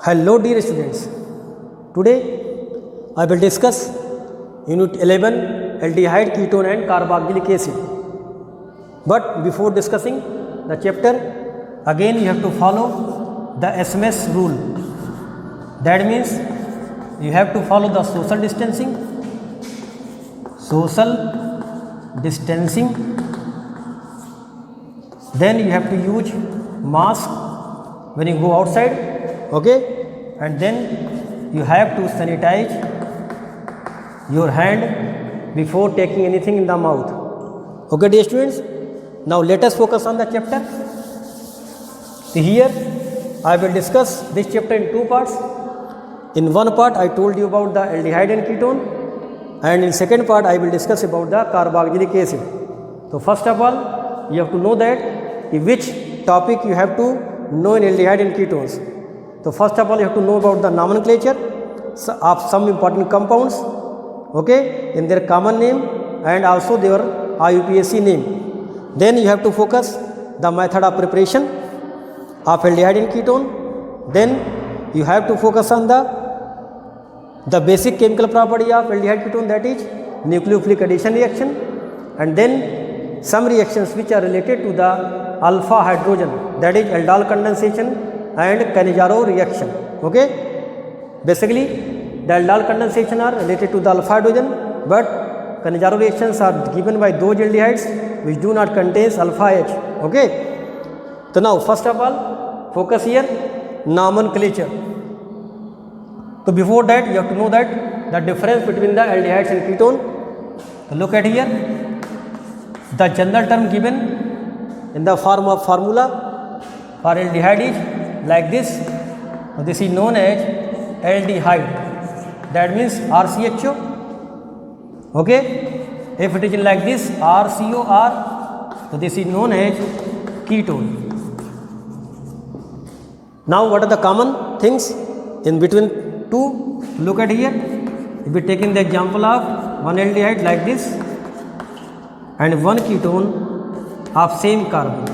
Hello dear students, today I will discuss Unit 11 Aldehyde, Ketone and Carboxylic acid. But before discussing the chapter, again you have to follow the SMS rule. That means you have to follow the social distancing. Then you have to use mask when you go outside, okay, and then you have to sanitize your hand before taking anything in the mouth. Okay dear students, now let us focus on the chapter. Here I will discuss this chapter in two parts. In one part I told you about the aldehyde and ketone, and in second part I will discuss about the carboxylic acid. So first of all you have to know that which topic you have to know in aldehyde and ketones. So first of all you have to know about the nomenclature of some important compounds, okay, in their common name and also their IUPAC name. Then you have to focus the method of preparation of aldehyde and ketone. Then you have to focus on the basic chemical property of aldehyde ketone, that is nucleophilic addition reaction, and then some reactions which are related to the alpha hydrogen, that is aldol condensation and Cannizzaro reaction. Okay, basically the aldol condensation are related to the alpha hydrogen, but Cannizzaro reactions are given by those aldehydes which do not contain alpha H. Okay, so now first of all focus here nomenclature. So before that you have to know that the difference between the aldehydes and ketone. So look at here, the general term given in the form of formula for aldehyde is like this. So this is known as aldehyde, that means RCHO. Okay, if it is like this RCOR, so this is known as ketone. Now what are the common things in between two? Look at here, if we taking the example of one aldehyde like this and one ketone of same carbon,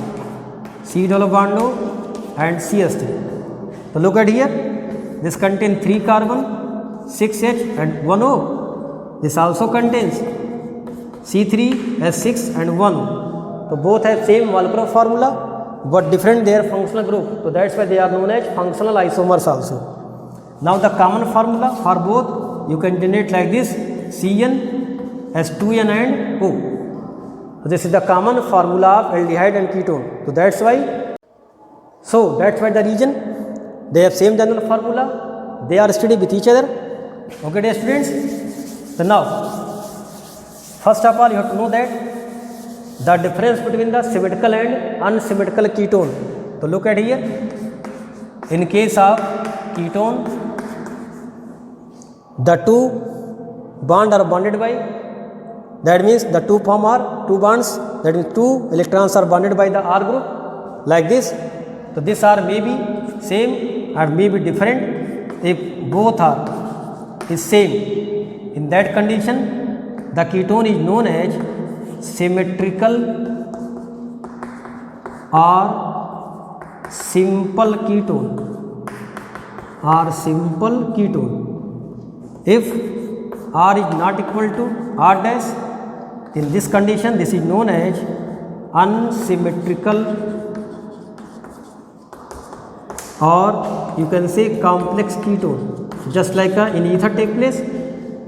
C double bond O and CS3. So look at here, this contains 3 carbon, 6H and 1 O. This also contains C3H6 and 1 O. So both have same molecular formula but different their functional group. So that's why they are known as functional isomers also. Now the common formula for both you can generate like this: CN, H2N and O. So this is the common formula of aldehyde and ketone. So that's why the reason they have same general formula, they are studied with each other. Okay dear students, so now first of all you have to know that the difference between the symmetrical and unsymmetrical ketone. So look at here, in case of ketone the two bonds are bonded by, that means the two form are two bonds, that means two electrons are bonded by the R group like this. So this R may be same or may be different. If both are is same, in that condition the ketone is known as symmetrical or simple ketone. If R is not equal to R dash, in this condition this is known as unsymmetrical, or you can say complex ketone. Just like in ether take place.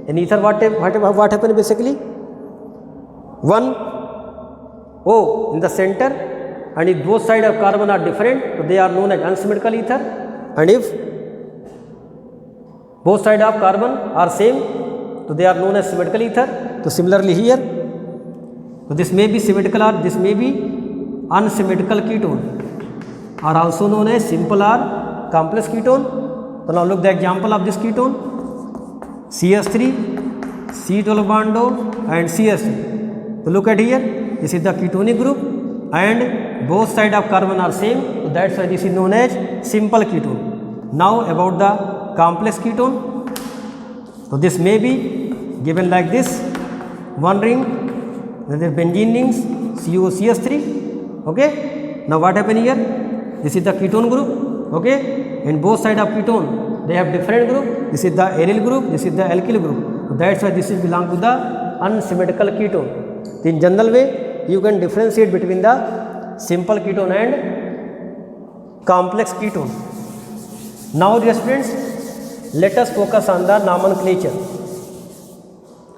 In ether what happened basically? One O in the center, and if both sides of carbon are different, so they are known as unsymmetrical ether, and if both sides of carbon are same, so they are known as symmetrical ether. So similarly here, so this may be symmetrical or this may be unsymmetrical ketone, are also known as simple or complex ketone. So now look the example of this ketone: CS3, C double bond O and CS3. So look at here, this is the ketonic group and both sides of carbon are same, so that's why this is known as simple ketone. Now about the complex ketone. So this may be given like this: one ring, then the benzene rings, COCH3. Okay, now what happened here? This is the ketone group Okay, in both side of ketone they have different group. This is the aryl group, this is the alkyl group. So that's why this is belong to the unsymmetrical ketone. In general way you can differentiate between the simple ketone and complex ketone. Now dear students, let us focus on the nomenclature.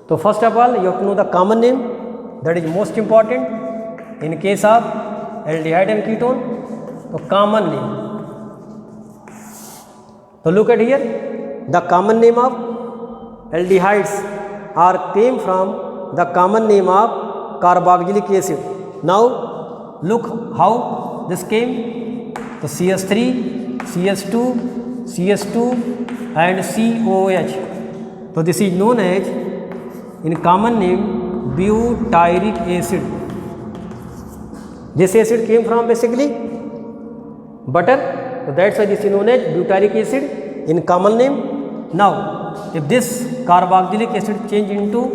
So first of all you have to know the common name, that is most important. In case of aldehyde and ketone, so common name. So look at here, the common name of aldehydes are came from the common name of carboxylic acid. Now look how this came. So CH3, CH2, CH2 and COH. So this is known as in common name butyric acid. This acid came from basically butter, so that's why this is known as butyric acid in common name. Now if this carboxylic acid change into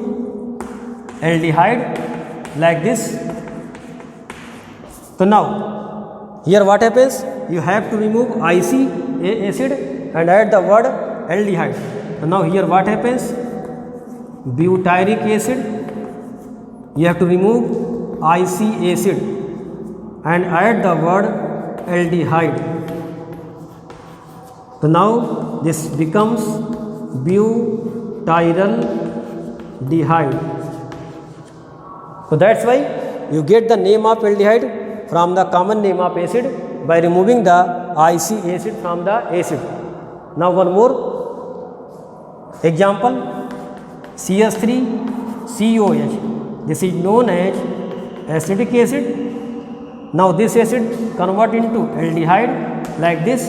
aldehyde like this, so now here what happens, you have to remove IC acid and add the word aldehyde. So now here what happens, butyric acid, you have to remove IC acid and add the word aldehyde. So now this becomes butyraldehyde. So that's why you get the name of aldehyde from the common name of acid by removing the IC acid from the acid. Now one more example, CH3 COH. This is known as acetic acid. Now this acid convert into aldehyde like this.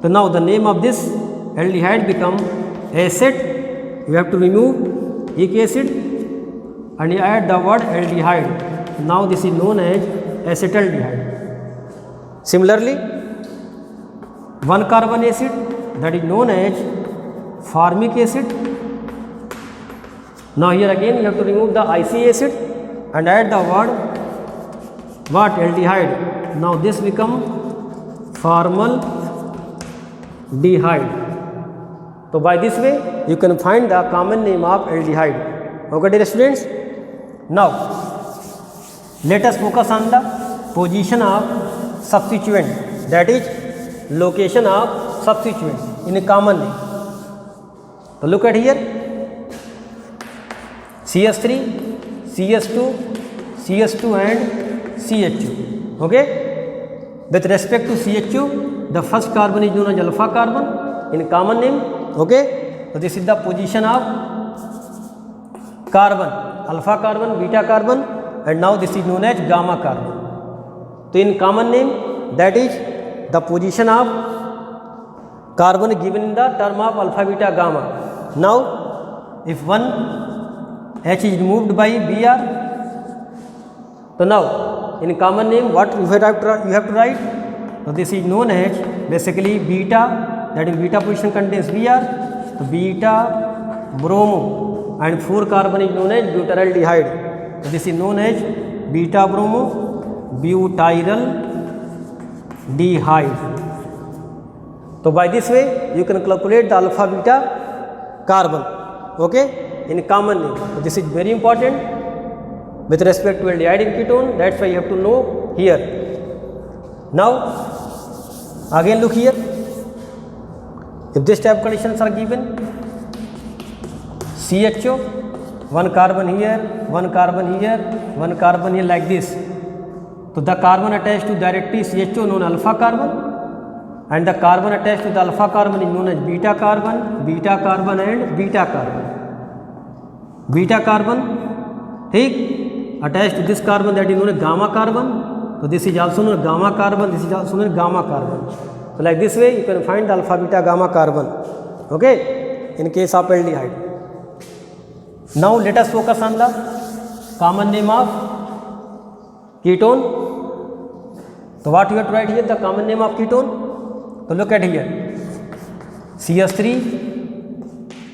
So now the name of this aldehyde become acet. You have to remove ic acid and you add the word aldehyde. Now this is known as acetaldehyde. Similarly, one carbon acid, that is known as formic acid. Now here again you have to remove the IC acid and add the word what, aldehyde. Now this become formaldehyde. So by this way you can find the common name of aldehyde. Okay dear students, now let us focus on the position of substituent, that is location of substituent in a common name. So look at here, CH3, CH2, CH2 and CH2. Okay, with respect to CH2, the first carbon is known as alpha carbon in common name. Okay, so this is the position of carbon, alpha carbon, beta carbon, and now this is known as gamma carbon. So in common name, that is the position of carbon given in the term of alpha, beta, gamma. Now if one H is removed by Br, so now in common name what you have to write? So this is known as basically beta, that is beta position contains Br, so beta bromo, and 4 carbon is known as butyraldehyde. So this is known as beta bromo butyraldehyde. So by this way you can calculate the alpha beta carbon, okay, in common name. So this is very important with respect to aldehyde and ketone, that's why you have to know here. Now again look here, if this type of conditions are given, CHO, one carbon here, one carbon here, one carbon here like this. So the carbon attached to directly CHO known as alpha carbon, and the carbon attached to the alpha carbon is known as beta carbon and beta carbon. Beta carbon, ठीक, attached to this carbon, that is known as gamma carbon. So this is also known as gamma carbon, this is also known as gamma carbon. So like this way you can find the alpha, beta, gamma carbon, okay, in case of aldehyde. Now let us focus on the common name of ketone. So what you have to write here, the common name of ketone? So look at here, CH3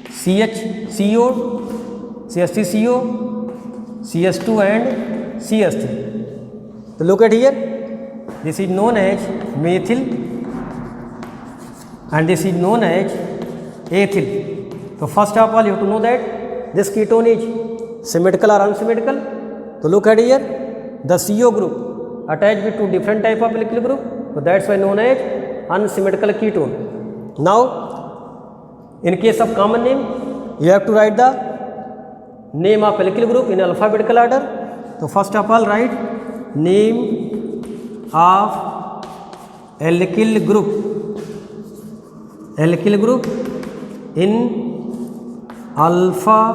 CHCO, CH3CO, CH2 and CH3. So look at here, this is known as methyl and this is known as ethyl. So first of all you have to know that this ketone is symmetrical or unsymmetrical. So look at here, the CO group attached with two different type of alkyl group, so that's why known as unsymmetrical ketone. Now in case of common name, you have to write the name of alkyl group in alphabetical order. So first of all write name of alkyl group in alphabetical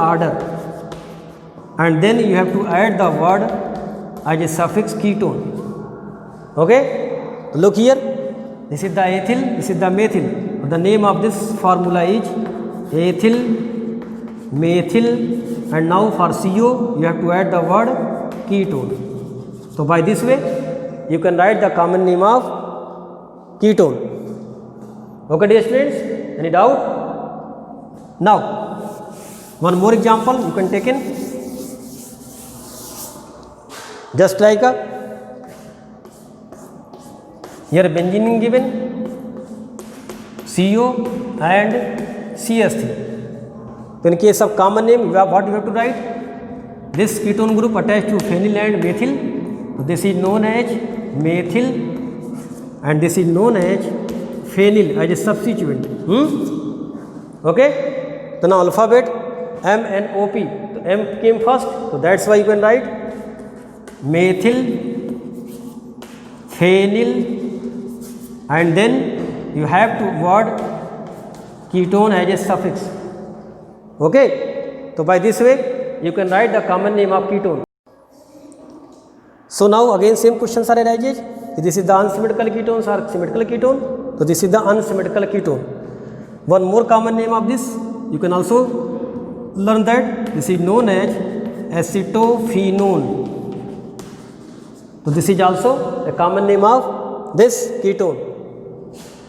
order, and then you have to add the word as a suffix ketone. Okay, look here, this is the ethyl, this is the methyl. The name of this formula is ethyl methyl, and now for CO you have to add the word ketone. So by this way you can write the common name of ketone. Okay dear students, any doubt? Now one more example you can take in, just like here benzene given, CO and CS3. So in case of common name, what you have to write? This ketone group attached to phenyl and methyl, so this is known as methyl, and this is known as phenyl as a substituent. Okay, so now alphabet M and OP, so M came first, so that's why you can write methyl, phenyl, and then you have to word ketone as a suffix. Okay, so by this way you can write the common name of ketone. So now again same questions are arises. This is the unsymmetrical ketones or symmetrical ketone. So this is the unsymmetrical ketone. One more common name of this you can also learn, that this is known as acetophenone. So this is also a common name of this ketone.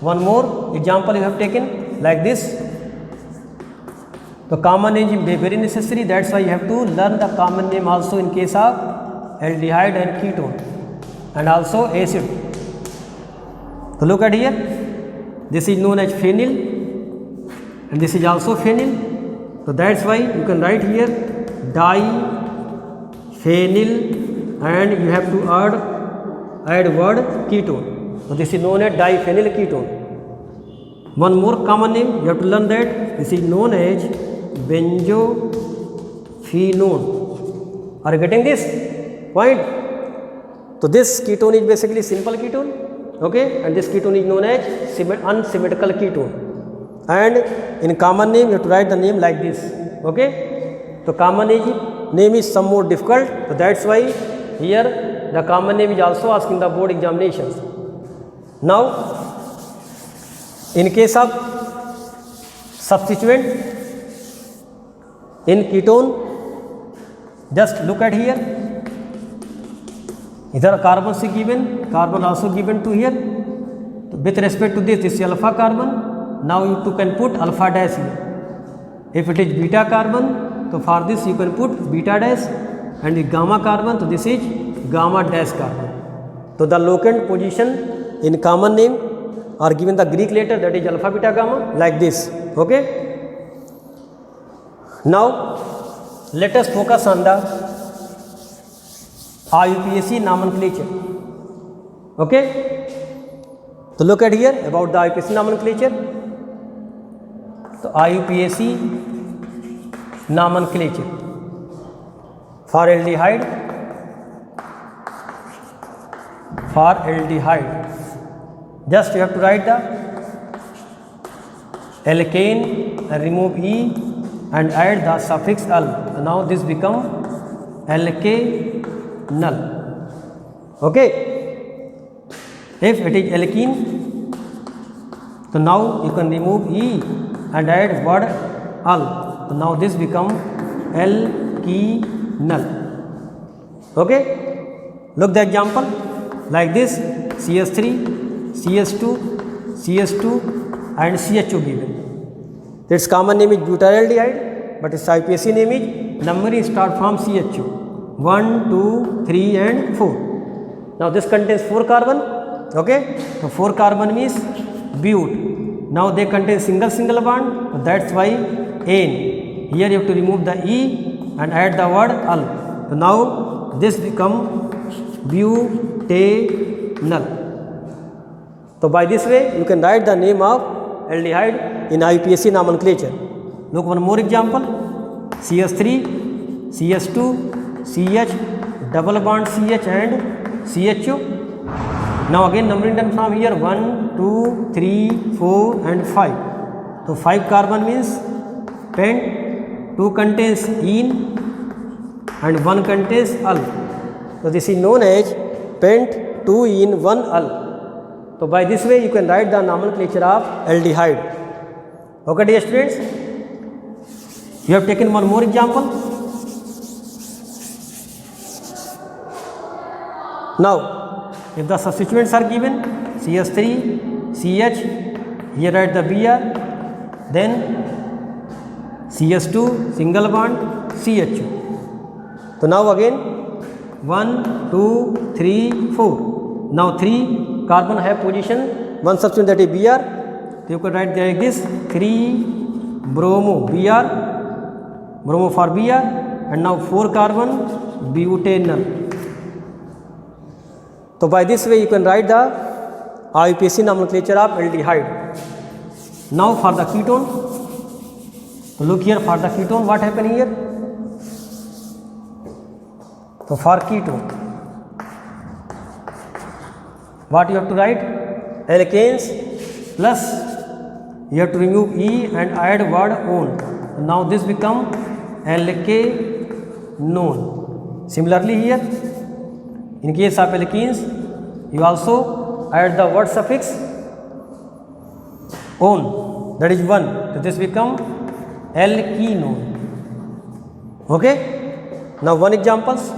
One more example you have taken like this. The common name is very necessary, that's why you have to learn the common name also in case of aldehyde and ketone and also acid. So look at here, this is known as phenyl and this is also phenyl. So that's why you can write here diphenyl, and you have to add word ketone. So this is known as diphenyl ketone. One more common name you have to learn, that this is known as benzophenone. Are you getting this point? So this ketone is basically simple ketone, okay, and this ketone is known as unsymmetrical ketone. And in common name you have to write the name like this. Okay, so common name is some more difficult, so that's why here the common name is also asking the board examinations. Now in case of substituent in ketone, just look at here, either carbon is given, carbon also given to here. With respect to this is alpha carbon. Now you can put alpha dash here. If it is beta carbon, so for this you can put beta dash, and the gamma carbon, so this is gamma dash carbon. So the locant position in common name are given the Greek letter, that is alpha beta gamma, like this. Okay. Now let us focus on the IUPAC nomenclature. Okay. So look at here about the IUPAC nomenclature. So IUPAC nomenclature for aldehyde, just you have to write the alkane and remove E and add the suffix al. So now this become alkanal. Okay, if it is alkene, so now you can remove E and add word al. So now this become alkenal. Okay, look the example like this: CS3, CS2, CS2 and CHO given. Its common name is butyraldehyde, but its IUPAC name is numbering start from CHO 1, 2, 3 and 4. Now this contains 4 carbon. Okay, so 4 carbon means bute. Now they contain single bond, so that's why N. Here you have to remove the E and add the word al. So now this become butanal. So by this way you can write the name of aldehyde in IUPAC nomenclature. Look one more example. CH3, CH2, CH, double bond CH and CHO. Now again numbering done from here 1, 2, 3, 4 and 5. So 5 carbon means pent, 2 contains ene and 1 contains al. So this is known as pent 2 ene 1 al. So by this way you can write the nomenclature of aldehyde. Okay dear students, you have taken one more example. Now if the substituents are given CH3, CH, here write the Br, then CH2, single bond, CHO. So now again 1, 2, 3, 4. Now 3 carbon have position, one substituent that is Br. So you can write like this 3 bromo, Br, bromo for Br, and now 4 carbon butanal. So by this way you can write the IUPAC nomenclature of aldehyde. Now for the ketone, so look here for the ketone what happened here. So for ketone, what you have to write? Alkanes plus you have to remove E and add word on. So now this become alkanone. Similarly here, in case of alkenes, you also add the word suffix on, that is 1. So this become alkenone. Okay. Now one examples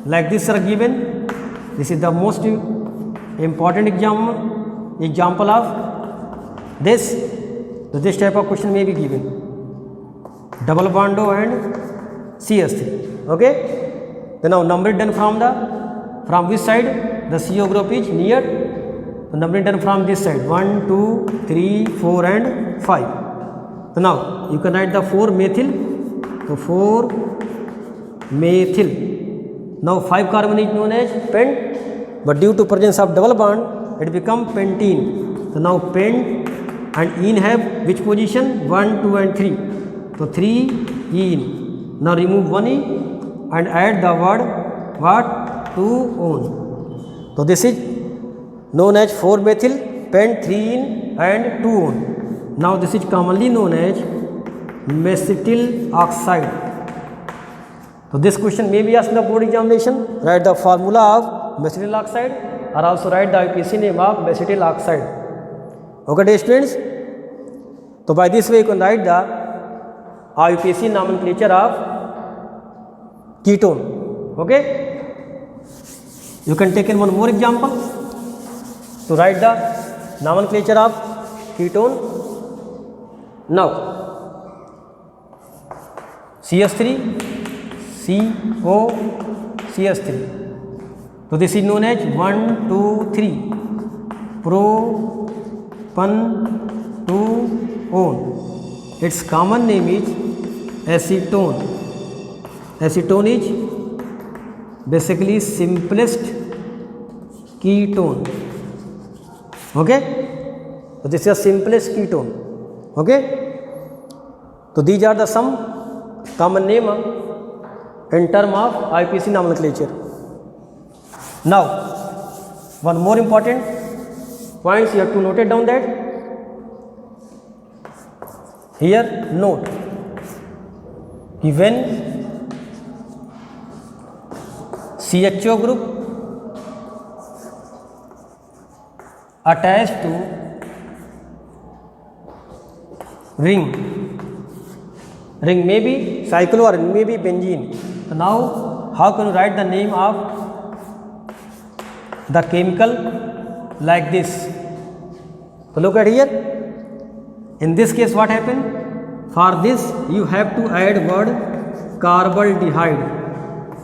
like this are given. This is the most important example of this. So this type of question may be given. Double bond O and CH3. Okay. Then now number done from which side? The CO group is near. So numbering done from this side 1, 2, 3, 4 and 5. So now you can write the 4 methyl. So 4 methyl. Now 5 carbon is known as pent, but due to presence of double bond it become pentene. So now pent and ene have which position? 1, 2 and 3. So 3 ene. Now remove 1 e and add the word what? 2 on. So this is known as 4 methyl pent 3 ene and 2 on. Now this is commonly known as mesithyl oxide. So this question may be asked in the board examination. Write the formula of mesithyl oxide or also write the IUPAC name of mesithyl oxide. Okay dear students. So by this way you can write the IUPAC nomenclature of ketone. Okay. You can take in one more example to write the nomenclature of ketone. Now CH3, CO, CH3. So this is known as 1, 2, 3 propan 2 on. Its common name is acetone. Acetone is basically simplest ketone. Okay. So this is a simplest ketone. Okay. So these are the some common name in term of IUPAC nomenclature. Now one more important points you have to note it down that here note when CHO group attached to ring may be cyclo or may be benzene. So now how can you write the name of the chemical like this? So look at here. In this case what happened? For this you have to add word carbaldehyde.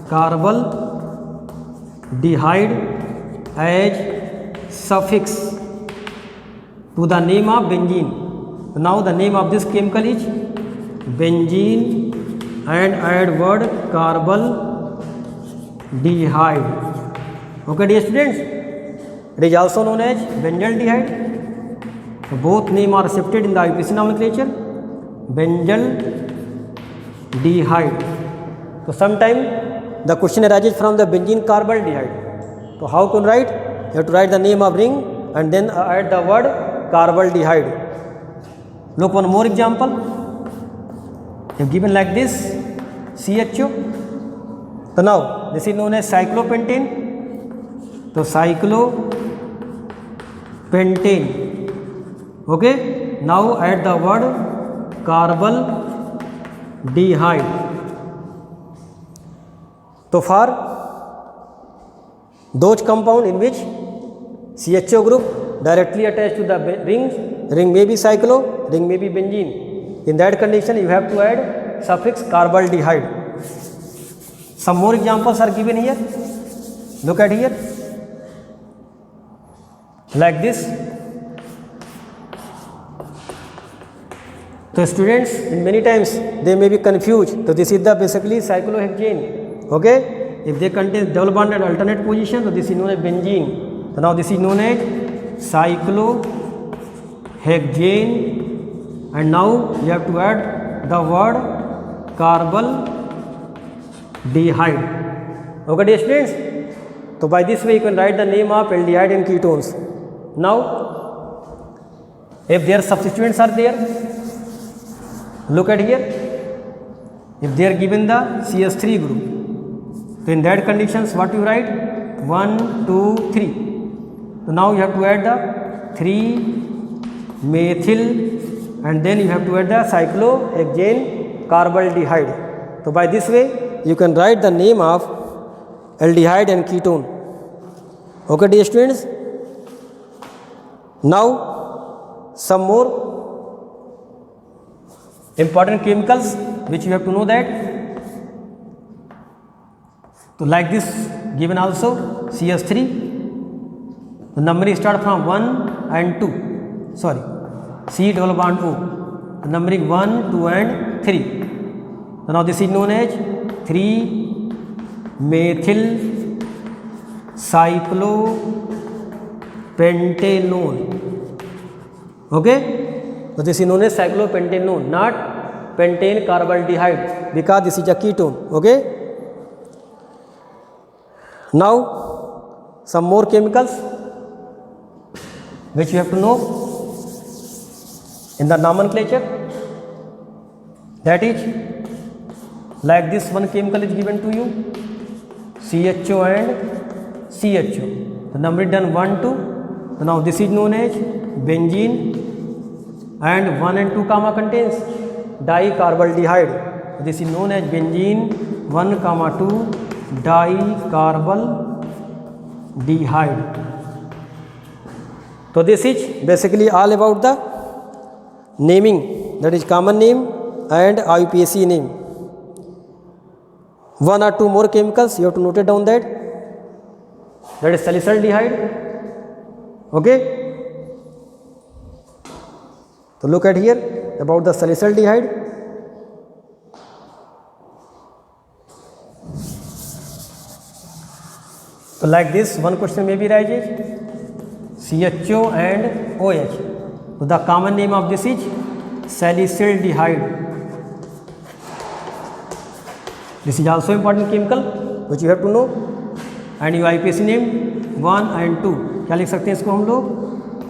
Carbaldehyde as suffix to the name of benzene. Now the name of this chemical is benzene and add word carbonaldehyde. Okay dear students, it is also known as benzaldehyde. So both names are accepted in the IUPAC nomenclature, benzaldehyde. So sometime the question arises from the benzene carbonaldehyde. So how can write? You have to write the name of ring and then add the word carbonaldehyde. Look one more example. You have given like this CHO. So now this is known as cyclopentane. So cyclopentane. Okay. Now add the word carbonaldehyde. So for those compound in which CHO group directly attached to the rings, ring may be cyclo, ring may be benzene. In that condition you have to add suffix carbonaldehyde. Some more examples are given here. Look at here. Like this. So students, in many times they may be confused. So this is the basically cyclohexane. Okay. If they contain double bond at alternate position, so this is known as benzene. So now this is known as cyclohexane, and now you have to add the word carbonaldehyde. Okay dear students, so by this way you can write the name of aldehyde and ketones. Now if their substituents are there, look at here. If they are given the CH3 group, so in that conditions what you write? 1, 2, 3. So now you have to add the 3-methyl and then you have to add the cyclohexane carbonaldehyde. So by this way you can write the name of aldehyde and ketone. Okay dear students. Now some more important chemicals which you have to know that. So like this given also CH3. The numbering start from 1 and 2. Sorry, C double bond O. The numbering 1, 2 and 3. So now this is known as 3-methyl cyclopentanone. Okay. So this is known as cyclopentanone, not pentane carbonaldehyde, because this is a ketone. Okay. Now some more chemicals which you have to know in the nomenclature. That is like this one chemical is given to you, CHO and CHO. The number is done 1, 2. So now this is known as benzene, and 1 and 2 comma contains dicarbonaldehyde. This is known as benzene 1, 2 dicarbonaldehyde. So this is basically all about the naming, that is common name and IUPAC name. 1 or 2 more chemicals you have to note it down, that is salicylaldehyde. Okay. So look at here about the salicylaldehyde. So like this one question may be rises, CHO and OH. So the common name of this is salicylaldehyde. This is also important chemical which you have to know. And your IUPAC name 1 and 2 क्या लिख सकते हैं इसको हम लोग?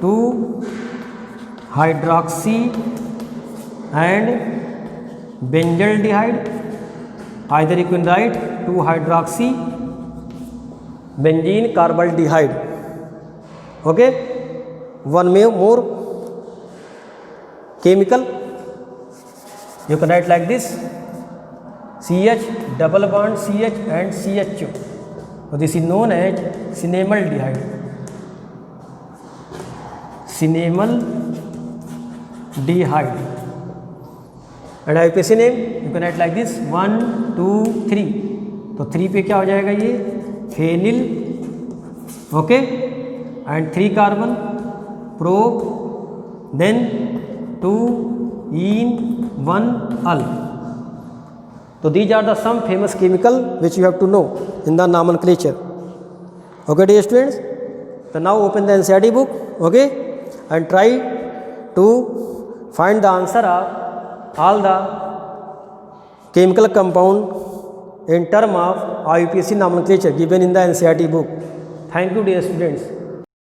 2-hydroxy and benzaldehyde. Either you can write 2-hydroxy benzene carbonaldehyde. Okay. One more chemical you can write like this, CH double bond CH and CHO. So this is known as cinnamoldehyde. Cinnamoldehyde. And IUPAC name you can write like this 1, 2, 3. तो 3 पे क्या हो जाएगा ये phenyl okay, and 3 carbon, pro, then 2 ene, 1 al. So these are the some famous chemical which you have to know in the nomenclature. Okay, dear students. So now open the NCERT book, okay, and try to find the answer of all the chemical compound in term of IUPAC nomenclature given in the NCERT book. Thank you, dear students.